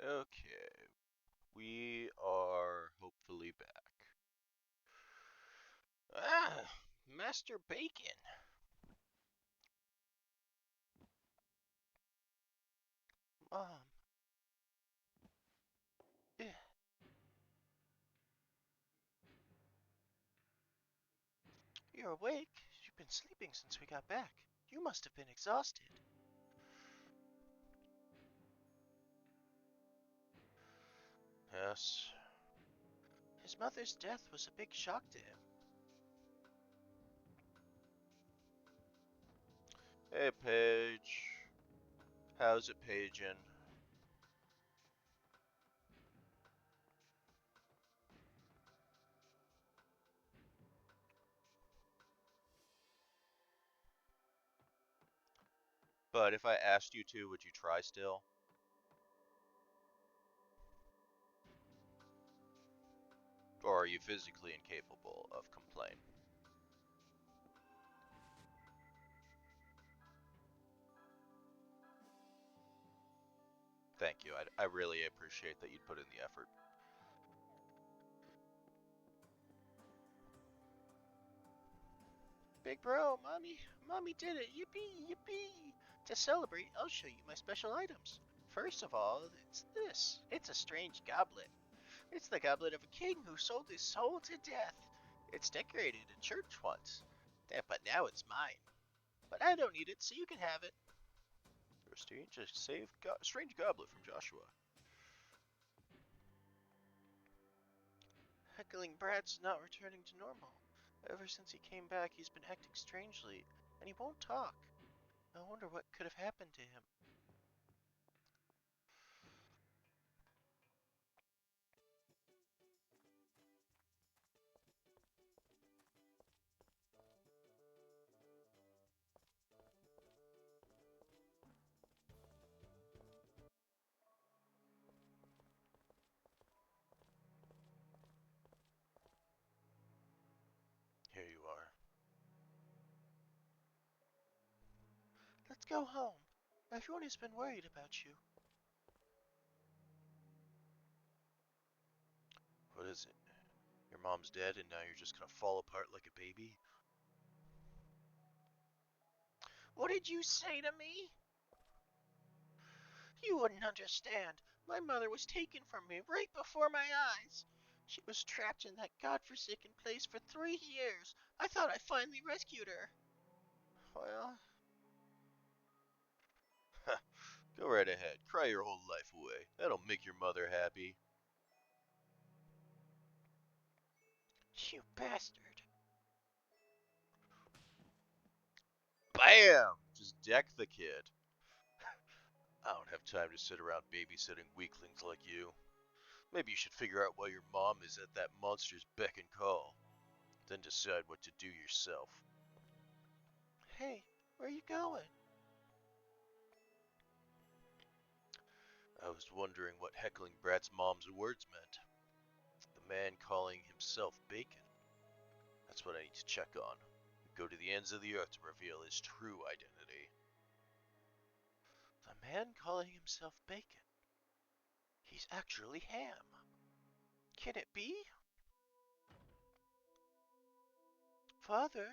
Okay, we are hopefully back. Ah, Master Bacon. Mom. eh, You're awake? You've been sleeping since we got back. You must have been exhausted. Yes. His mother's death was a big shock to him. Hey, Paige. How's it paging? But if I asked you to, would you try still? Or are you physically incapable of complaint? Thank you. I really appreciate that you'd put in the effort. Big bro, mommy did it. Yippee, yippee. To celebrate, I'll show you my special items. First of all, it's this. It's a strange goblet. It's the goblet of a king who sold his soul to death. It's decorated in church once. But now it's mine. But I don't need it, so you can have it. Strange goblet from Joshua. Heckling Brad's not returning to normal. Ever since he came back, he's been acting strangely, and he won't talk. I wonder what could have happened to him. Here you are. Let's go home. Everyone has been worried about you. What is it? Your mom's dead and now you're just gonna fall apart like a baby? What did you say to me? You wouldn't understand. My mother was taken from me right before my eyes. She was trapped in that godforsaken place for 3 years. I thought I finally rescued her. Well, go right ahead. Cry your whole life away. That'll make your mother happy. You bastard. Bam! Just deck the kid. I don't have time to sit around babysitting weaklings like you. Maybe you should figure out why your mom is at that monster's beck and call. Then decide what to do yourself. Hey, where are you going? I was wondering what heckling Brat's mom's words meant. The man calling himself Bacon. That's what I need to check on. Go to the ends of the earth to reveal his true identity. The man calling himself Bacon. He's actually Ham. Can it be? Father?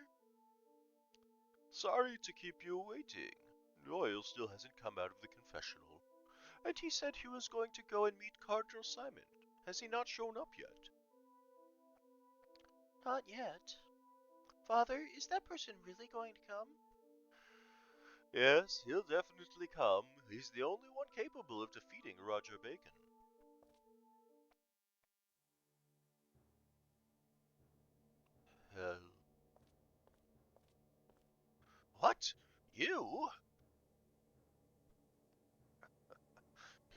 Sorry to keep you waiting. Doyle still hasn't come out of the confessional. And he said he was going to go and meet Cardinal Simon. Has he not shown up yet? Not yet. Father, is that person really going to come? Yes, he'll definitely come. He's the only one capable of defeating Roger Bacon. Uh, what? You?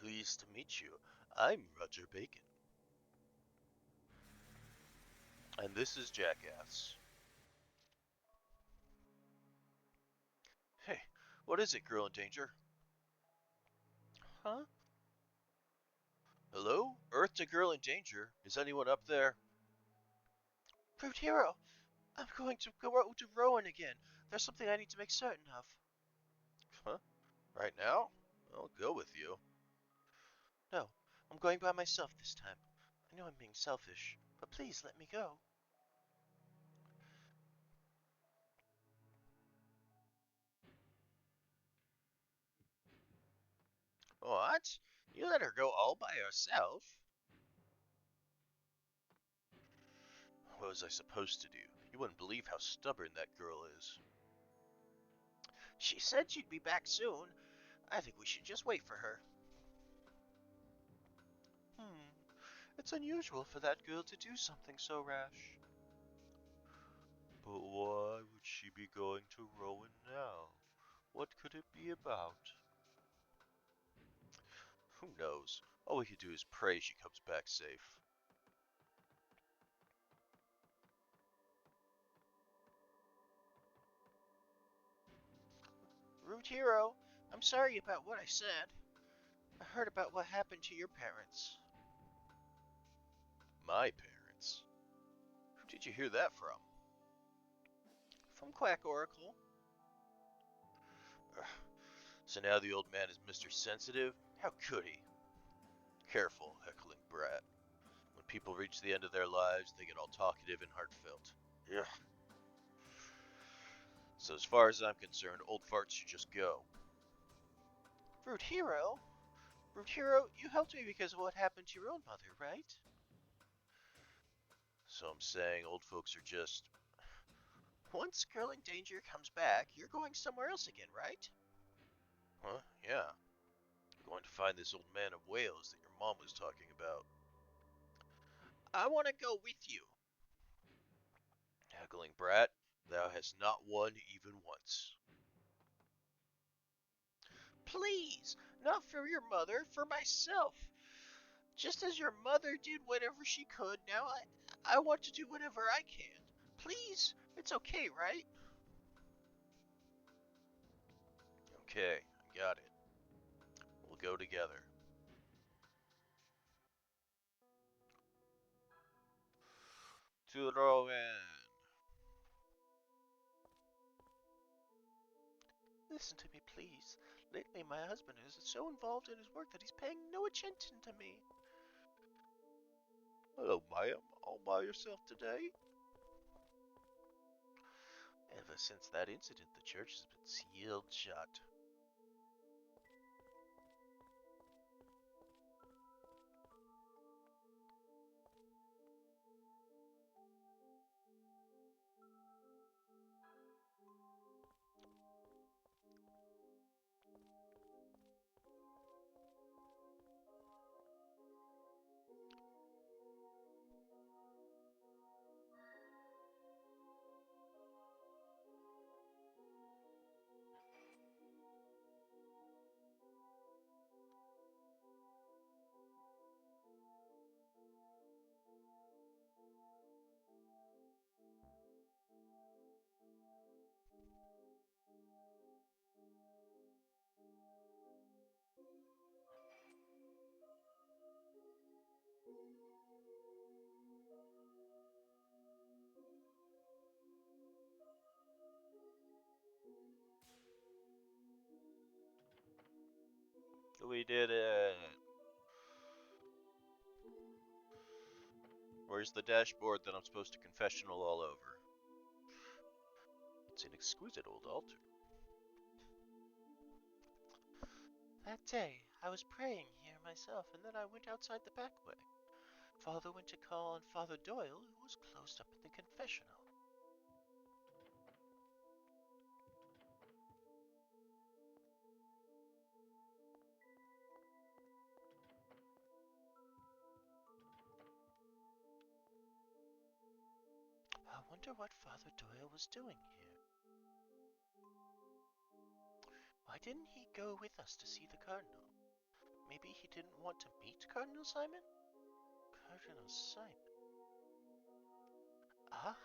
Pleased to meet you. I'm Roger Bacon. And this is Jackass. Hey, what is it, girl in danger? Huh? Hello? Earth to girl in danger. Is anyone up there? Brute Hero, I'm going to go to Rowan again. There's something I need to make certain of. Huh? Right now? I'll go with you. No. going by myself this time. I know I'm being selfish, but please let me go. What? You let her go all by herself? What was I supposed to do? You wouldn't believe how stubborn that girl is. She said she'd be back soon. I think we should just wait for her. It's unusual for that girl to do something so rash. But why would she be going to Rowan now? What could it be about? Who knows? All we could do is pray she comes back safe. Root Hero, I'm sorry about what I said. I heard about what happened to your parents. My parents? Who did you hear that from? From Quack Oracle. Ugh. So now the old man is Mr. Sensitive? How could he? Careful, heckling brat. When people reach the end of their lives, they get all talkative and heartfelt. Ugh. So as far as I'm concerned, old farts should just go. Root Hero? Root Hero, you helped me because of what happened to your own mother, right? So I'm saying old folks are just... Once Girl in Danger comes back, you're going somewhere else again, right? Huh? Yeah. I'm going to find this old man of Wales that your mom was talking about. I want to go with you. Heckling brat, thou hast not won even once. Please, not for your mother, for myself. Just as your mother did whatever she could, now I want to do whatever I can. Please, it's okay, right? Okay, I got it. We'll go together. To Rowan. Listen to me, please. Lately, my husband is so involved in his work that he's paying no attention to me. Hello, ma'am. All by yourself today? Ever since that incident, the church has been sealed shut. We did it. Where's the dashboard that I'm supposed to confessional all over? It's an exquisite old altar. That day, I was praying here myself, and then I went outside the back way. Father went to call on Father Doyle, who was closed up in the confessional. I wonder what Father Doyle was doing here. Why didn't he go with us to see the Cardinal? Maybe he didn't want to meet Cardinal Simon? Cardinal Simon. Aha!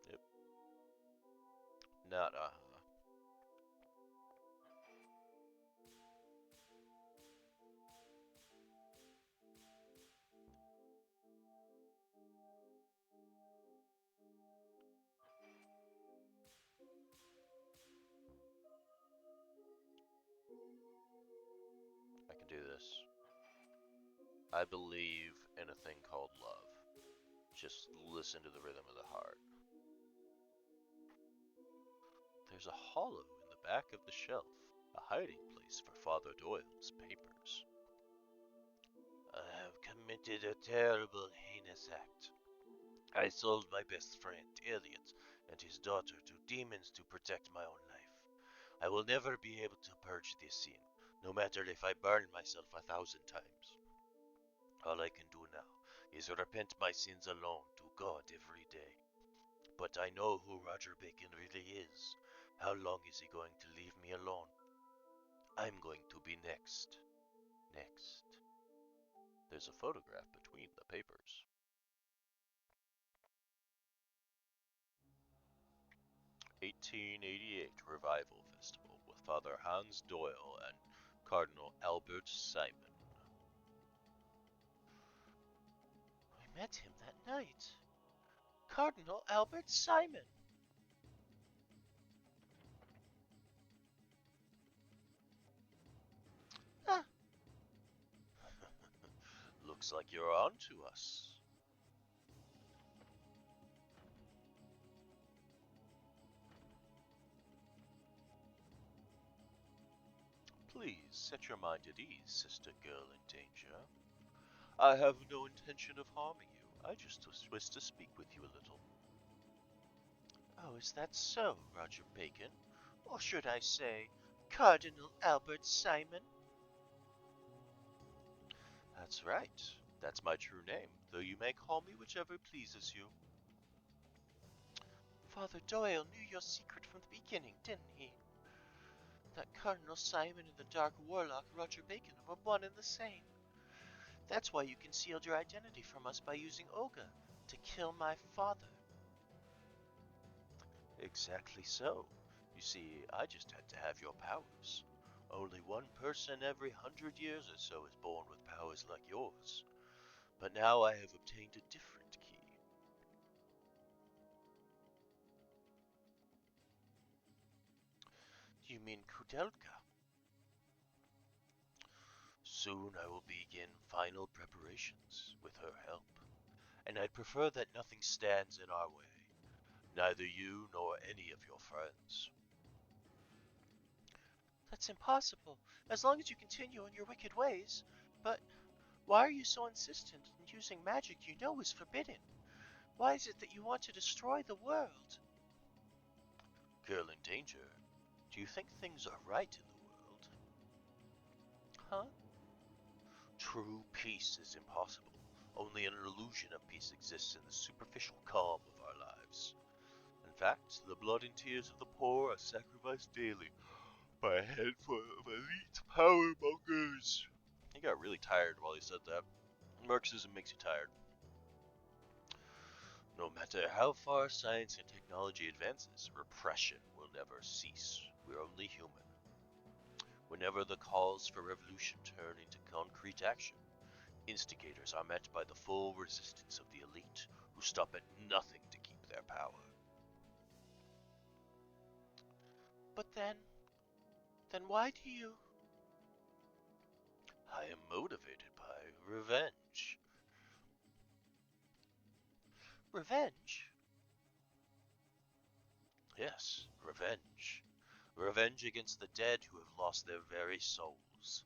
Yep. Not aha. I believe in a thing called love. Just listen to the rhythm of the heart. There's a hollow in the back of the shelf, a hiding place for Father Doyle's papers. I have committed a terrible, heinous act. I sold my best friend, Elliot, and his daughter to demons to protect my own life. I will never be able to purge this sin, no matter if I burn myself 1,000 times. All I can do now is repent my sins alone to God every day. But I know who Roger Bacon really is. How long is he going to leave me alone? I'm going to be next. Next. There's a photograph between the papers. 1888 Revival Festival with Father Hans Doyle and Cardinal Albert Simon. I met him that night. Cardinal Albert Simon. Ah, Looks like you're on to us. Please set your mind at ease, sister girl in danger. I have no intention of harming you. I just wish to speak with you a little. oh, is that so, Roger Bacon? Or should I say, Cardinal Albert Simon? That's right. That's my true name, though you may call me whichever pleases you. Father Doyle knew your secret from the beginning, didn't he? That Cardinal Simon and the Dark Warlock Roger Bacon were one and the same. That's why you concealed your identity from us by using Olga to kill my father. Exactly so. You see, I just had to have your powers. Only one person every 100 years or so is born with powers like yours. But now I have obtained a different key. You mean Kudelka? Soon I will begin final preparations with her help. And I'd prefer that nothing stands in our way. Neither you nor any of your friends. That's impossible, as long as you continue in your wicked ways. But why are you so insistent in using magic you know is forbidden? Why is it that you want to destroy the world? Girl in danger, do you think things are right in the world? Huh? True peace is impossible. Only an illusion of peace exists in the superficial calm of our lives. In fact, the blood and tears of the poor are sacrificed daily by a handful of elite power mongers. He got really tired while he said that. Marxism makes you tired. No matter how far science and technology advances, repression will never cease. We're only human. Whenever the calls for revolution turn into concrete action, instigators are met by the full resistance of the elite, who stop at nothing to keep their power. But then why do you? I am motivated by revenge. Revenge? Yes, revenge. Revenge against the dead who have lost their very souls.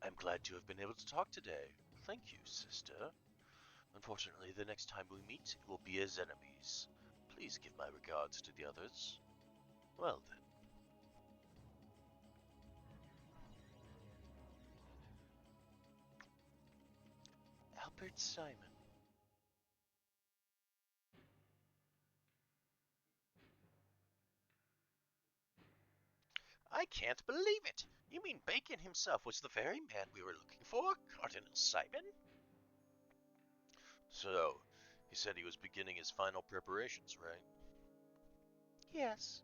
I'm glad to have been able to talk today. Thank you, sister. Unfortunately, the next time we meet, it will be as enemies. Please give my regards to the others. Well then. Albert Simon. I can't believe it! You mean Bacon himself was the very man we were looking for, Cardinal Simon? So, he said he was beginning his final preparations, right? Yes.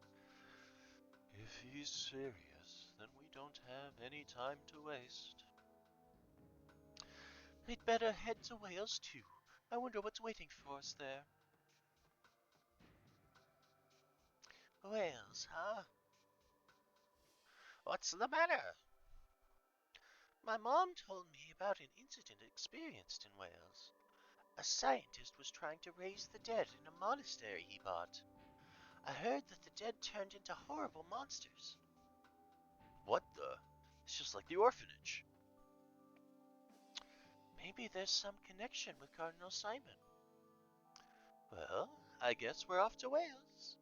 If he's serious, then we don't have any time to waste. We'd better head to Wales too. I wonder what's waiting for us there. Wales, huh? What's the matter? My mom told me about an incident experienced in Wales. A scientist was trying to raise the dead in a monastery he bought. I heard that the dead turned into horrible monsters. What the? It's just like the orphanage. Maybe there's some connection with Cardinal Simon. Well, I guess we're off to Wales.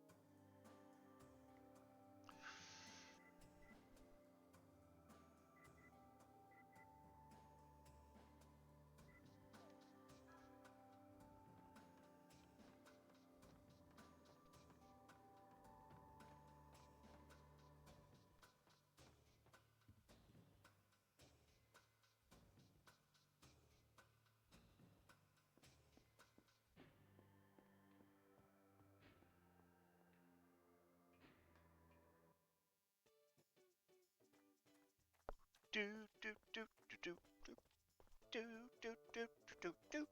Do do do do do do do do do do do.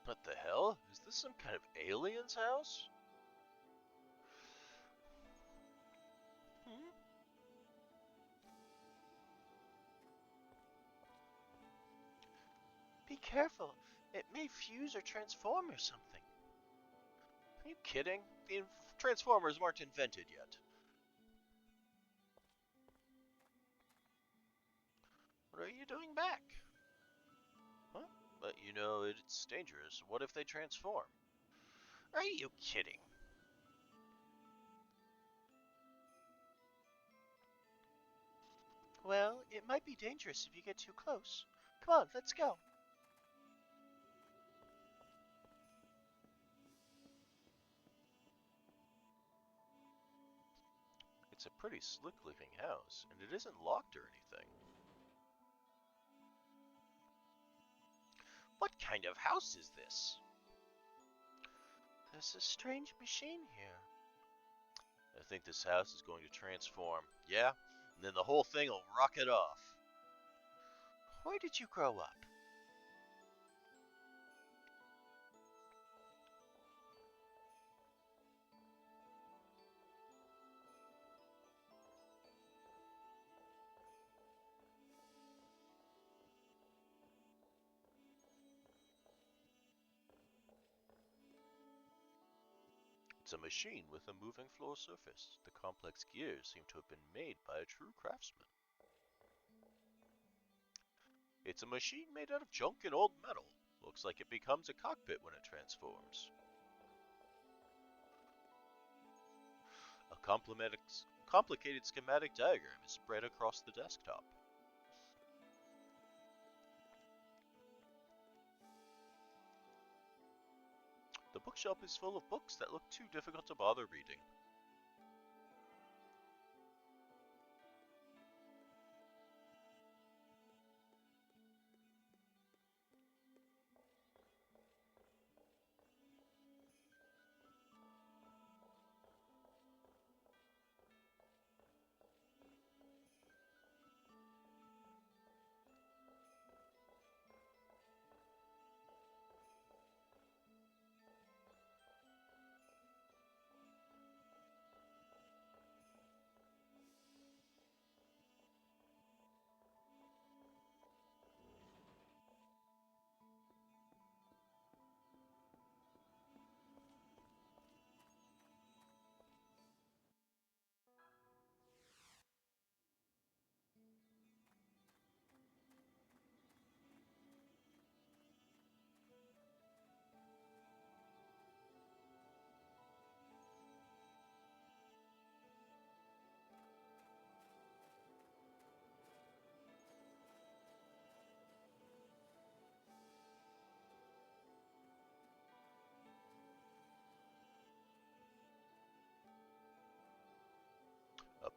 What the hell? Is this some kind of alien's house? Hmm? Be careful. It may fuse or transform or something. Are you kidding? The Transformers weren't invented yet. What are you doing back? Huh? But you know, it's dangerous. What if they transform? Are you kidding? Well, it might be dangerous if you get too close. Come on, let's go. It's a pretty slick looking house, and it isn't locked or anything. What kind of house is this? There's a strange machine here. I think this house is going to transform. Yeah? And then the whole thing will rocket off. Where did you grow up? It's a machine with a moving floor surface. The complex gears seem to have been made by a true craftsman. It's a machine made out of junk and old metal. Looks like it becomes a cockpit when it transforms. A complicated schematic diagram is spread across the desktop. The bookshelf is full of books that look too difficult to bother reading.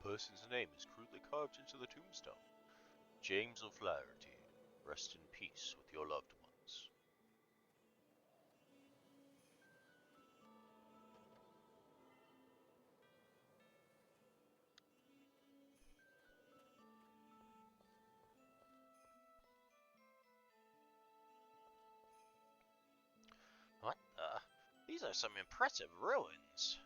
person's name is crudely carved into the tombstone. James O'Flaherty, rest in peace with your loved ones. What the? These are some impressive ruins.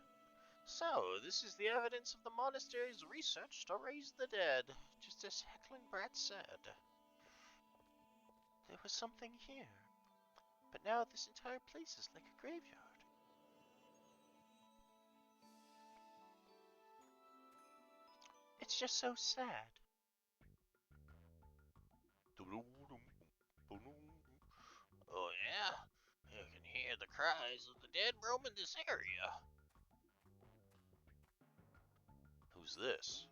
So, this is the evidence of the monastery's research to raise the dead, just as Hecklingbrad said. There was something here, but now this entire place is like a graveyard. It's just so sad. Oh yeah? You can hear the cries of the dead roaming this area. Who's this?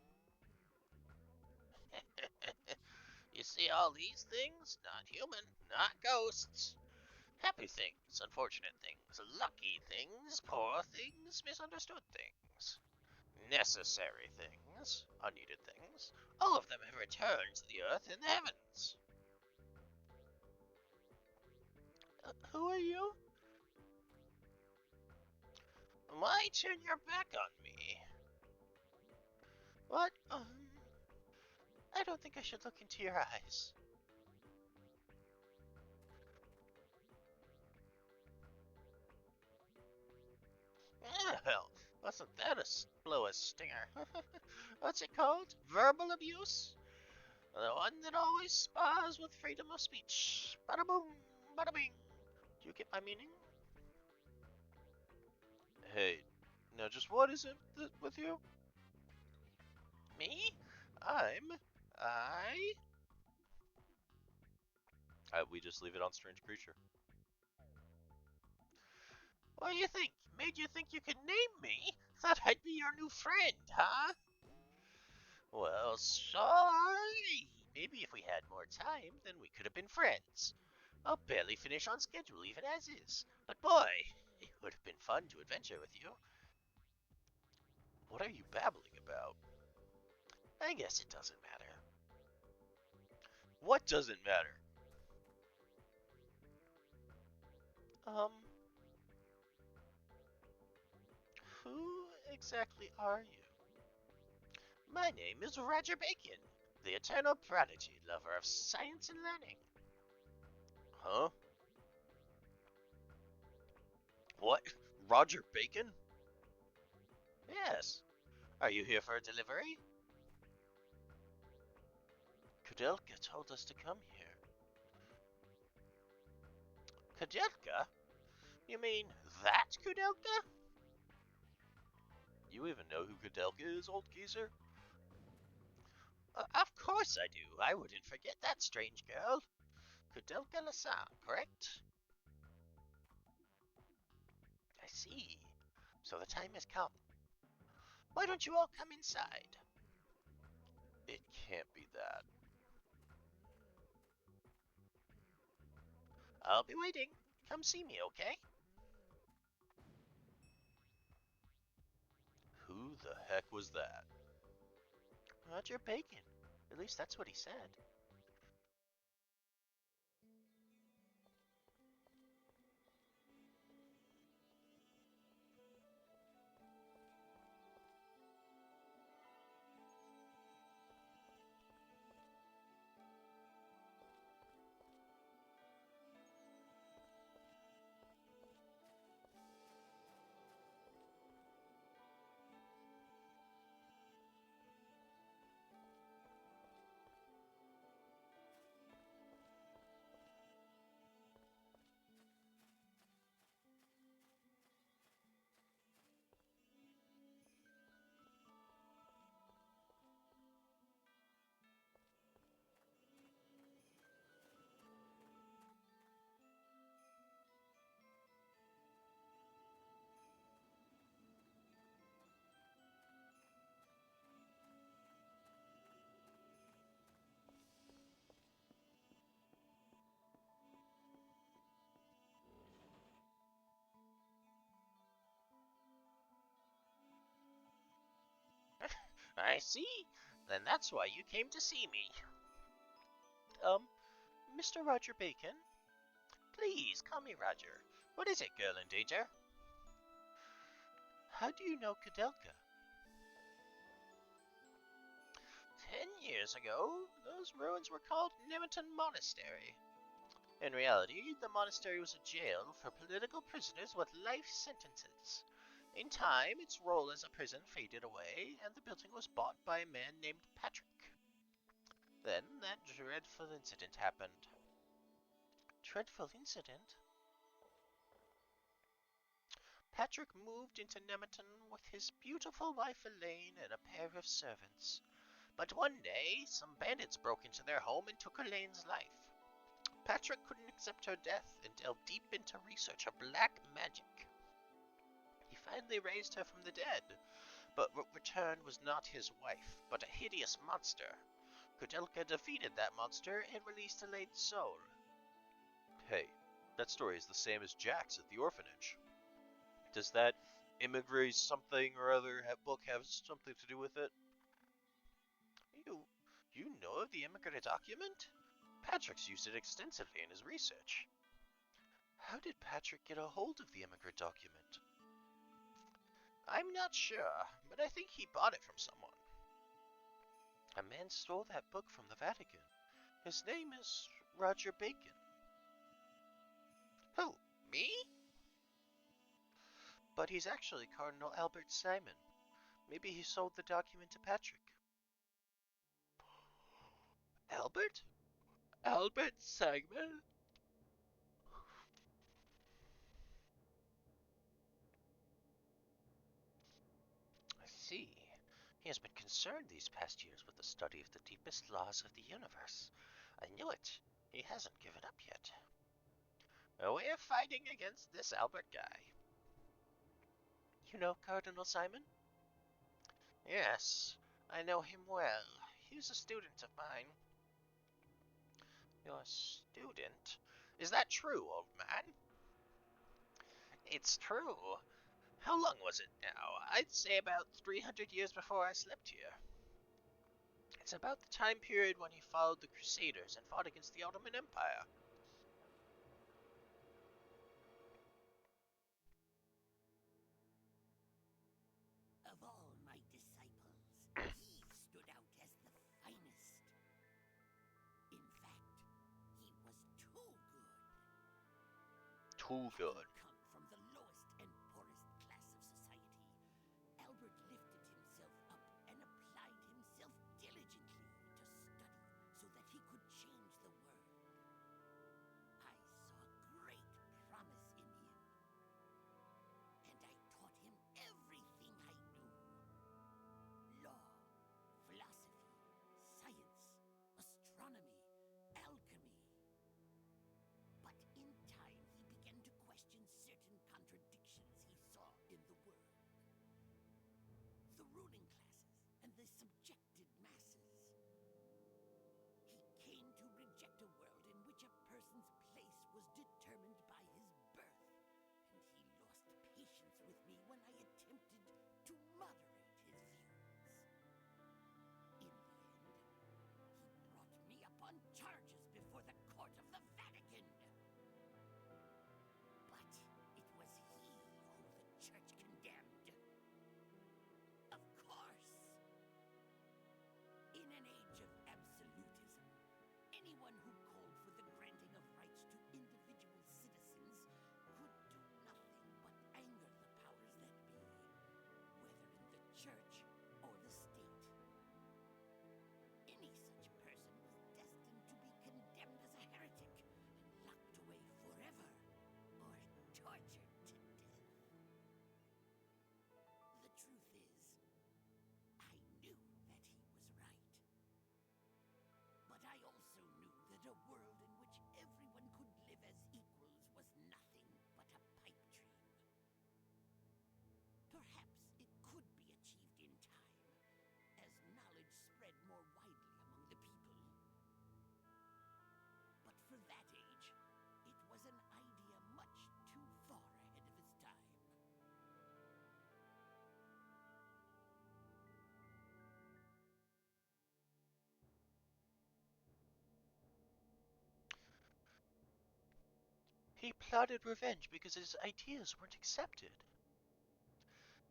You see all these things? Not human, not ghosts. Happy things, unfortunate things, lucky things, poor things, misunderstood things. Necessary things, unneeded things. All of them have returned to the earth and the heavens. Who are you? Why turn your back on me? What? I don't think I should look into your eyes. Well, wasn't that a stinger? What's it called? Verbal abuse? The one that always spars with freedom of speech. Bada boom, bada bing. Do you get my meaning? Hey, now just what is it with you? Me? We just leave it on strange creature. What do you think? Made you think you could name me? Thought I'd be your new friend, huh? Well, sorry. Maybe if we had more time, then we could have been friends. I'll barely finish on schedule, even as is. But boy, it would have been fun to adventure with you. What are you babbling about? I guess it doesn't matter. What doesn't matter? Who exactly are you? My name is Roger Bacon, the eternal prodigy, lover of science and learning. Huh? What? Roger Bacon? Yes. Are you here for a delivery? Kudelka told us to come here. Kudelka? You mean that Kudelka? You even know who Kudelka is, old geezer? Of course I do. I wouldn't forget that strange girl. Kudelka Lassan, correct? I see. So the time has come. Why don't you all come inside? It can't be that. I'll be waiting. Come see me, okay? Who the heck was that? Roger Bacon. At least that's what he said. I see. Then that's why you came to see me. Mr. Roger Bacon? Please, call me Roger. What is it, girl in danger? How do you know Kudelka? 10 years ago, those ruins were called Nemeton Monastery. In reality, the monastery was a jail for political prisoners with life sentences. In time, its role as a prison faded away, and the building was bought by a man named Patrick. Then that dreadful incident happened. Dreadful incident? Patrick moved into Nemeton with his beautiful wife Elaine and a pair of servants. But one day, some bandits broke into their home and took Elaine's life. Patrick couldn't accept her death and delved deep into research of black magic. He finally raised her from the dead, but what returned was not his wife, but a hideous monster. Kudelka defeated that monster and released Elaine's soul. Hey, that story is the same as Jack's at the orphanage. Does that immigrate something or other book have something to do with it? You know of the Immigrant document? Patrick's used it extensively in his research. How did Patrick get a hold of the Immigrant document? I'm not sure, but I think he bought it from someone. A man stole that book from the Vatican. His name is Roger Bacon. Who, me? But he's actually Cardinal Albert Simon. Maybe he sold the document to Patrick. Albert? Albert Simon? I see. He has been concerned these past years with the study of the deepest laws of the universe. I knew it. He hasn't given up yet. We're fighting against this Albert guy. You know Cardinal Simon? Yes, I know him well. He was a student of mine. Your student? Is that true, old man? It's true. How long was it now? I'd say about 300 years before I slept here. It's about the time period when he followed the Crusaders and fought against the Ottoman Empire. Of all my disciples, he stood out as the finest. In fact, he was too good. Too good. Come from the lowest and poorest class of society, Albert lifted himself up and applied himself diligently to study so that he could change the world. I saw great promise in him, and I taught him everything I knew: law, philosophy, science, astronomy, alchemy. But in time he began to question He plotted revenge because his ideas weren't accepted.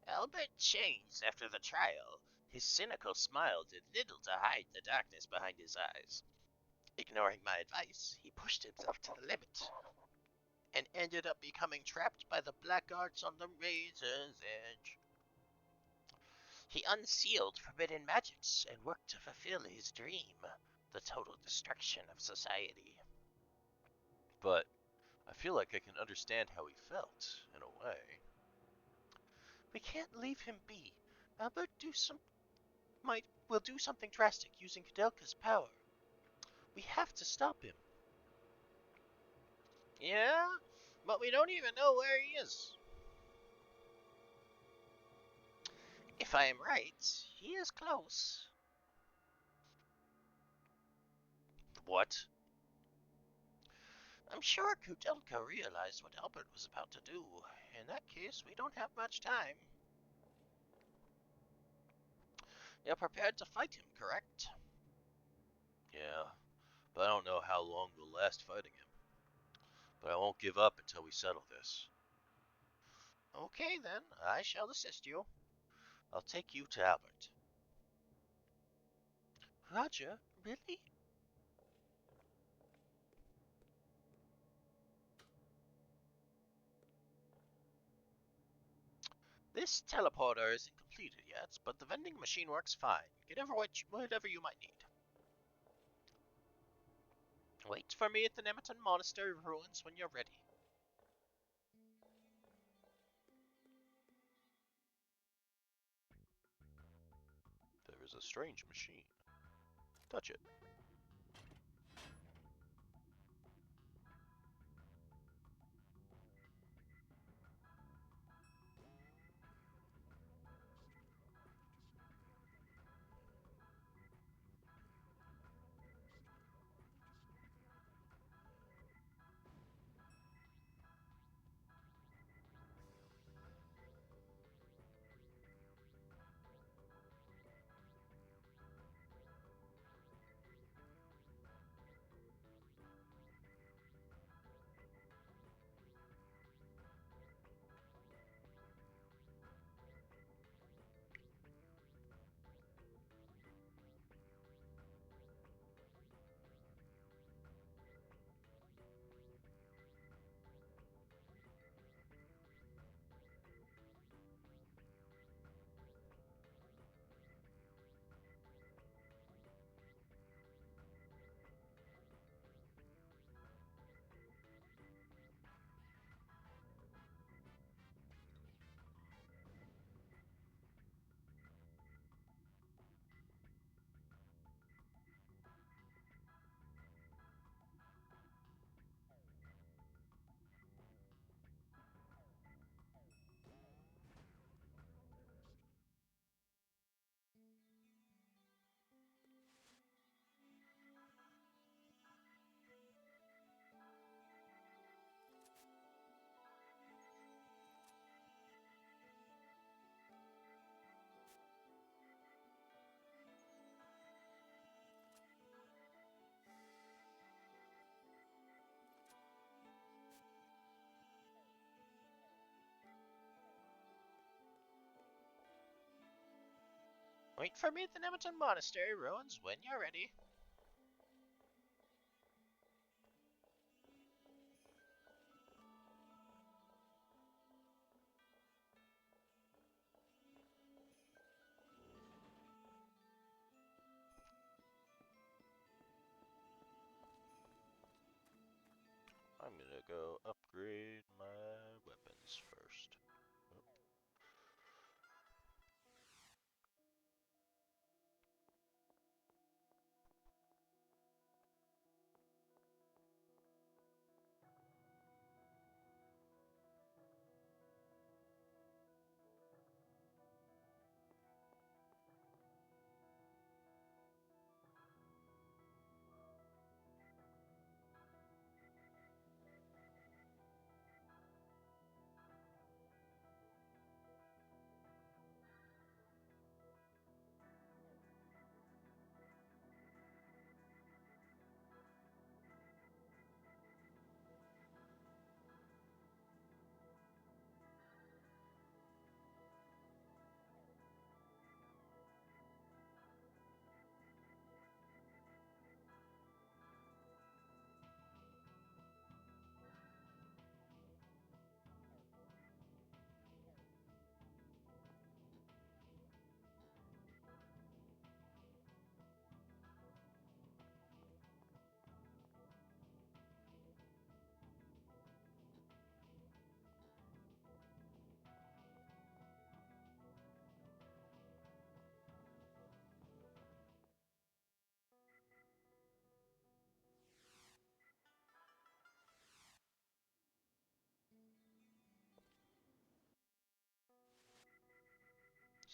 Albert changed after the trial. His cynical smile did little to hide the darkness behind his eyes. Ignoring my advice, he pushed himself to the limit and ended up becoming trapped by the black arts on the razor's edge. He unsealed forbidden magics and worked to fulfill his dream, the total destruction of society. But I feel like I can understand how he felt, in a way. We can't leave him be. Albert will do something drastic using Kudelka's power. We have to stop him. Yeah, but we don't even know where he is. If I am right, he is close. What? I'm sure Kudelka realized what Albert was about to do. In that case, we don't have much time. You're prepared to fight him, correct? Yeah, but I don't know how long we'll last fighting him. But I won't give up until we settle this. Okay then, I shall assist you. I'll take you to Albert. Roger, really? This teleporter isn't completed yet, but the vending machine works fine. Get whatever you might need. Wait for me at the Nemeton Monastery ruins when you're ready. There is a strange machine. Touch it. Wait for me at the Nemeton Monastery ruins when you're ready. I'm gonna go upgrade my weapons first.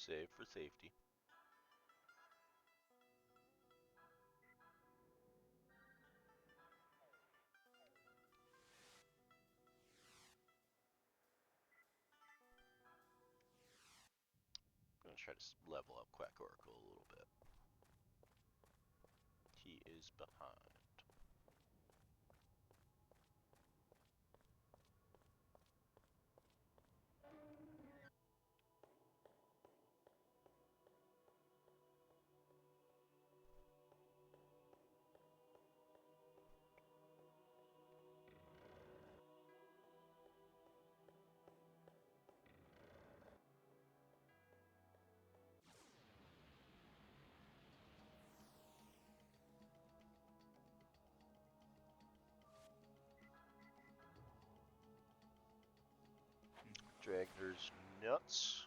Save for safety. I'm gonna try to level up Quack Oracle a little bit. He is behind. Dragner's nuts.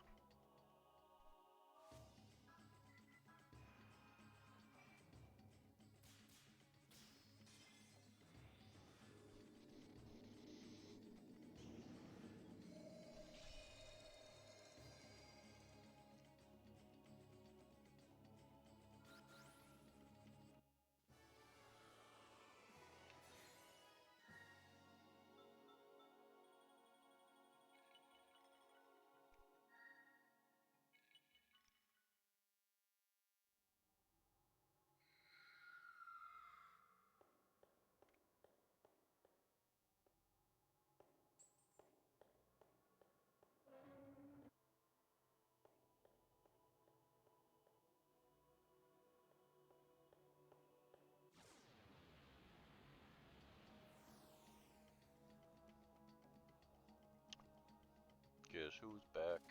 Guess who's back?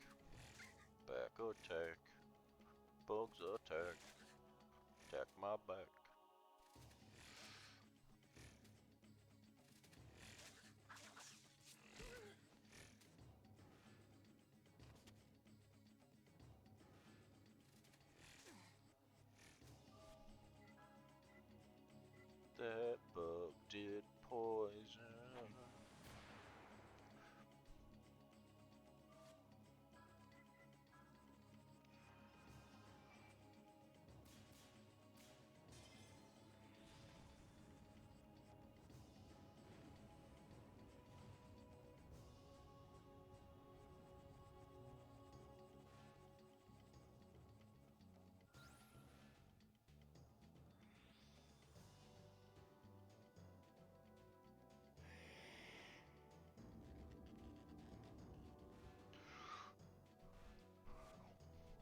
Back attack. Bugs attack. Attack my back. That bug did poison.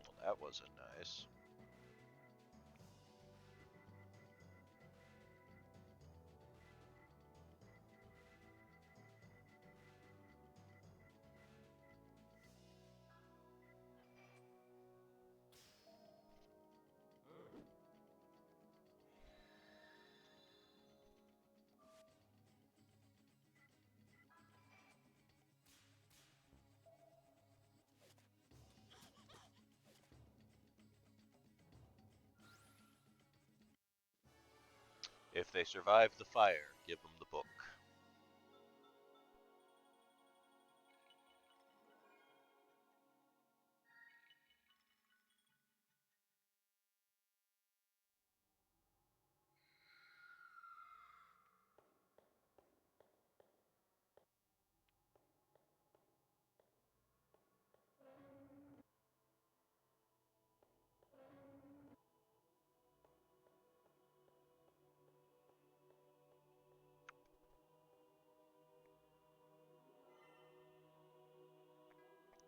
Well, that wasn't nice. If they survive the fire, give them the book.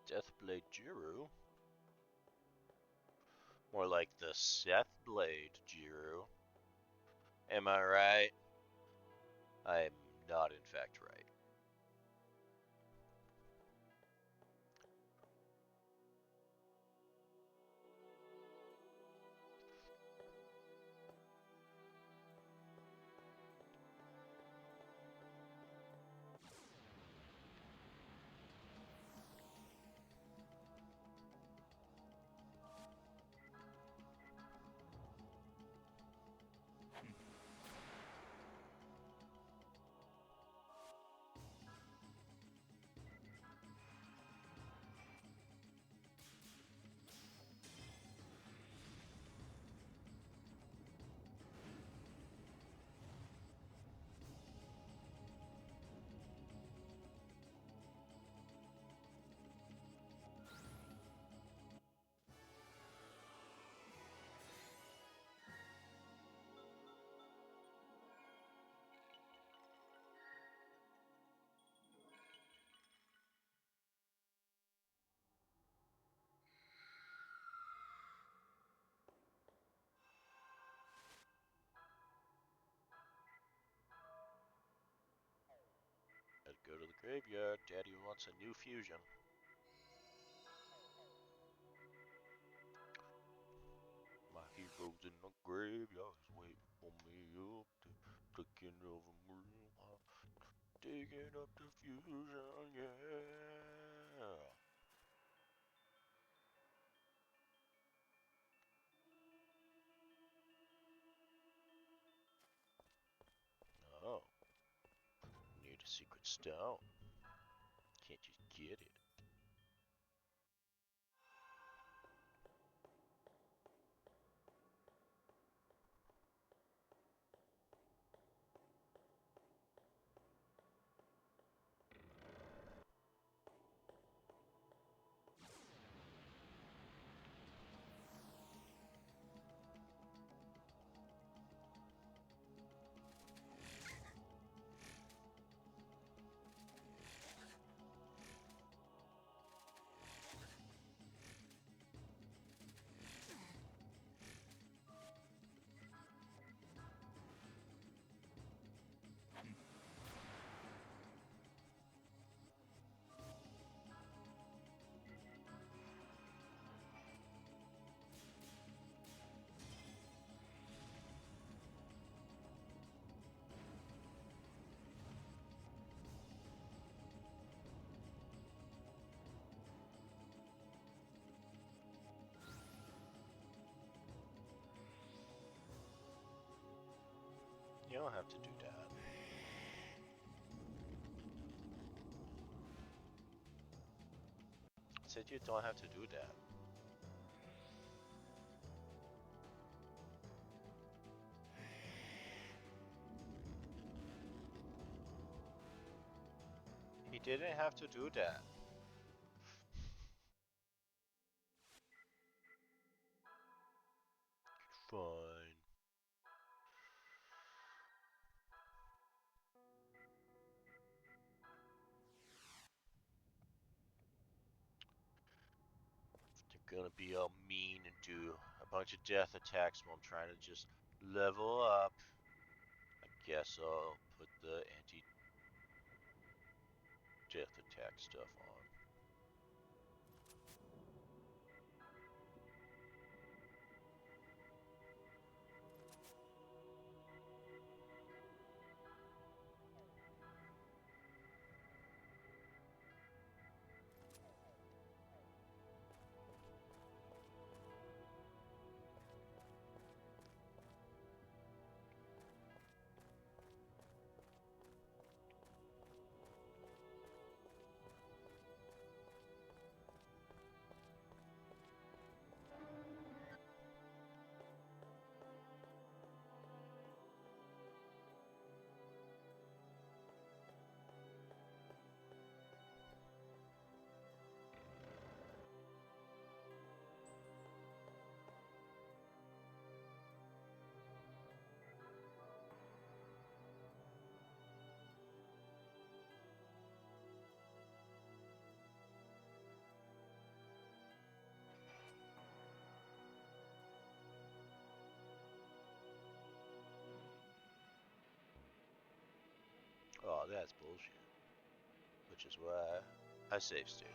Deathblade Jiru. More like the Sethblade Jiru. Am I right? I am not, in fact, right. to the graveyard. Daddy wants a new fusion. My heroes in the graveyard is waiting for me up there, taking over me, digging up the fusion, yeah. Oh, need a secret stone. Can't just get it. You don't have to do that. I said you don't have to do that. He didn't have to do that. Fine. They're gonna be all mean and do a bunch of death attacks while I'm trying to just level up. I guess I'll put the anti-death attack stuff on. Oh, that's bullshit. Which is why I save state.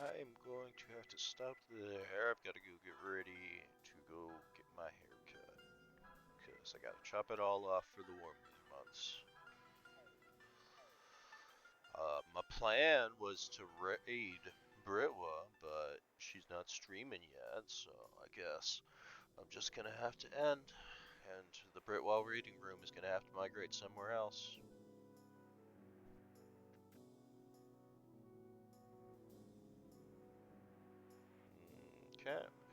I'm going to have to stop there. I've got to go get ready to go get my hair cut. Because I got to chop it all off for the warm weather months. My plan was to raid Britwa, but she's not streaming yet, so I guess I'm just going to have to end. And the Britwa raiding room is going to have to migrate somewhere else. chat.